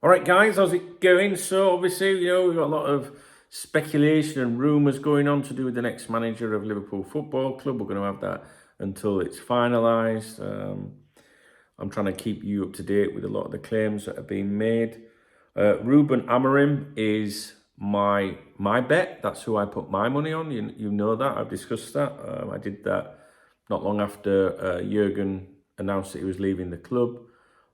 All right, guys, how's it going? So obviously, we've got a lot of speculation and rumours going on to do with the next manager of Liverpool Football Club. We're going to have that until it's finalised. I'm trying to keep you up to date with a lot of the claims that have been made. Ruben Amorim is my bet. That's who I put my money on. You know that. I've discussed that. I did that not long after Jurgen announced that he was leaving the club.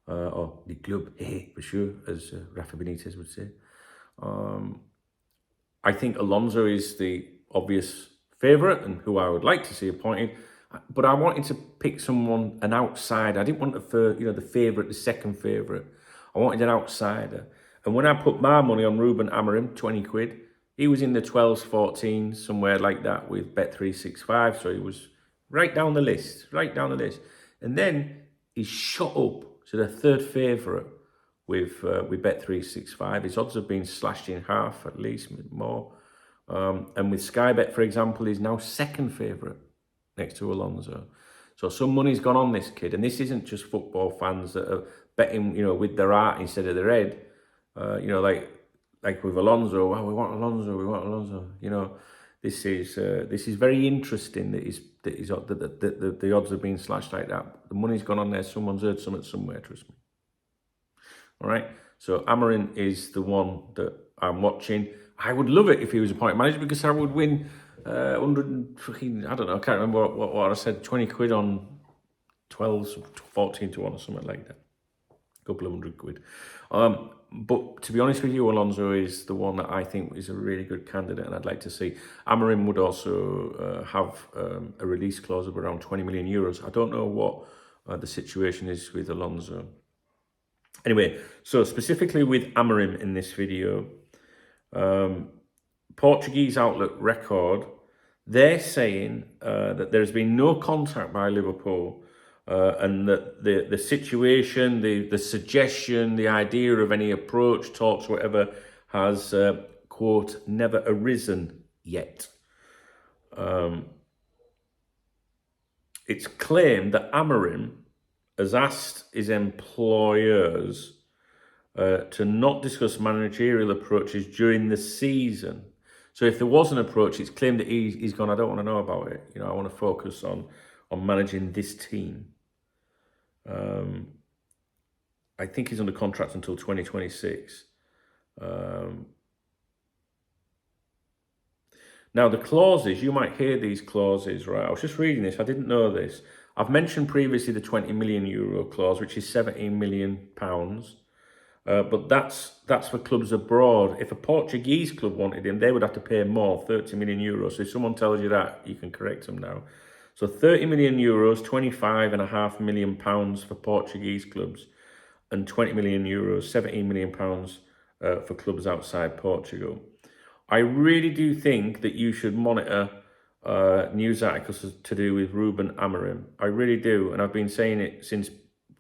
Or the club, for sure, as Rafa Benitez would say. I think Alonso is the obvious favourite and who I would like to see appointed. But I wanted to pick someone, an outsider. I didn't want the favourite, the second favourite. I wanted an outsider. And when I put my money on Ruben Amorim, 20 quid, he was in the 12s, 14s, somewhere like that with Bet365. So he was right down the list. And then he shot up to the third favourite with Bet365. His odds have been slashed in half, at least, more. And with Sky Bet, for example, he's now second favourite next to Alonso. So some money's gone on this kid. And this isn't just football fans that are betting, with their heart instead of their head. Like with Alonso, well, we want Alonso. This is very interesting that the odds have been slashed like that. The money's gone on there. Someone's heard something somewhere. Trust me. All right. So Amorim is the one that I'm watching. I would love it if he was appointed manager because I would win 100 fucking, I don't know, I can't remember what I said, 20 quid on 12s, 14 to 1 or something like that. A couple of hundred quid. But to be honest with you, Alonso is the one that I think is a really good candidate and I'd like to see. Amorim would also have a release clause of around 20 million euros. I don't know what the situation is with Alonso. Anyway, so specifically with Amorim in this video, Portuguese Outlook Record, they're saying that there's been no contact by Liverpool and that the situation, the suggestion, the idea of any approach, talks, whatever, has, quote, never arisen yet. It's claimed that Amorim has asked his employers to not discuss managerial approaches during the season. So if there was an approach, it's claimed that he's gone, I don't want to know about it. I want to focus on managing this team. I think he's under contract until 2026. Now, the clauses, you might hear these clauses, right? I was just reading this. I didn't know this. I've mentioned previously the 20 million euro clause, which is 17 million pounds. But that's for clubs abroad. If a Portuguese club wanted him, they would have to pay more, 30 million euros. So if someone tells you that, you can correct them now. So 30 million euros, 25.5 million pounds for Portuguese clubs, and 20 million euros, 17 million pounds for clubs outside Portugal. I really do think that you should monitor news articles to do with Ruben Amorim. I really do, and I've been saying it since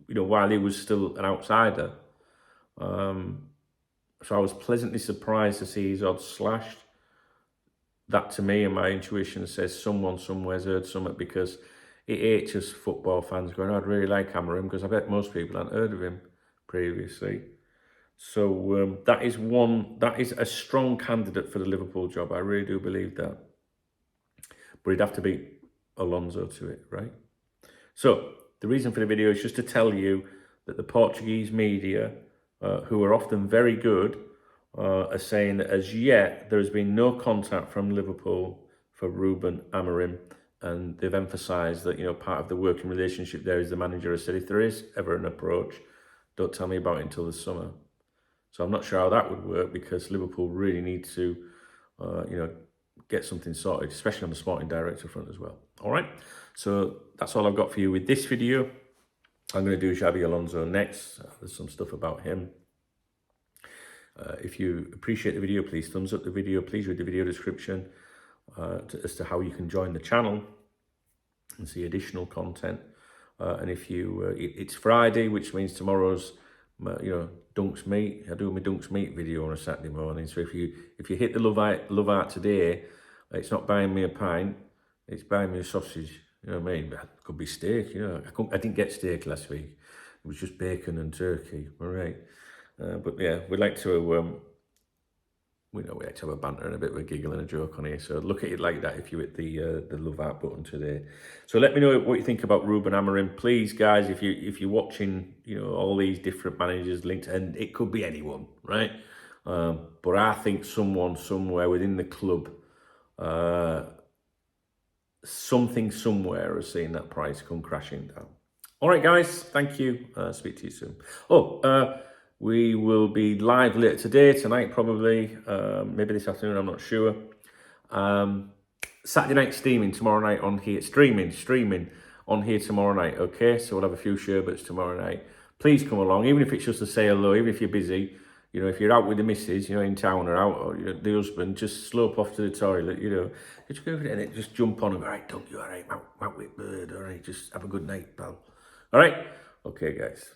while he was still an outsider. So I was pleasantly surprised to see his odds slashed. That to me and my intuition says someone somewhere's heard something, because it ain't just football fans going, I'd really like Amorim, because I bet most people hadn't heard of him previously. So that is a strong candidate for the Liverpool job. I really do believe that. But he'd have to beat Alonso to it, right? So the reason for the video is just to tell you that the Portuguese media, who are often very good, are saying that as yet there has been no contact from Liverpool for Ruben Amorim, and they've emphasised that part of the working relationship there is the manager has said if there is ever an approach, don't tell me about it until the summer. So I'm not sure how that would work, because Liverpool really need to get something sorted, especially on the sporting director front as well. All right, so that's all I've got for you with this video. I'm going to do Xabi Alonso next. There's some stuff about him. If you appreciate the video, please thumbs up the video. Please read the video description as to how you can join the channel and see additional content. And if you, it's Friday, which means tomorrow's, Dunks Meet. I do my Dunks Meet video on a Saturday morning. So if you hit the love art today, it's not buying me a pint, it's buying me a sausage. You know what I mean? It could be steak. I didn't get steak last week. It was just bacon and turkey. All right. But yeah, we like to we like to have a banter and a bit of a giggle and a joke on here. So look at it like that if you hit the love heart button today. So let me know what you think about Ruben Amorim, please, guys. If you're watching, all these different managers linked, and it could be anyone, right? But I think someone somewhere within the club, something somewhere has seen that price come crashing down. All right, guys. Thank you. Speak to you soon. We will be live later today, tonight probably, maybe this afternoon, I'm not sure. Saturday night streaming tomorrow night on here, streaming on here tomorrow night, okay? So we'll have a few sherbets tomorrow night. Please come along, even if it's just to say hello, even if you're busy, if you're out with the missus, in town or out, or the husband, just slope off to the toilet, just go over there and just jump on and go, all right, don't you, all right, out with bird, all right, just have a good night, pal. All right? Okay, guys.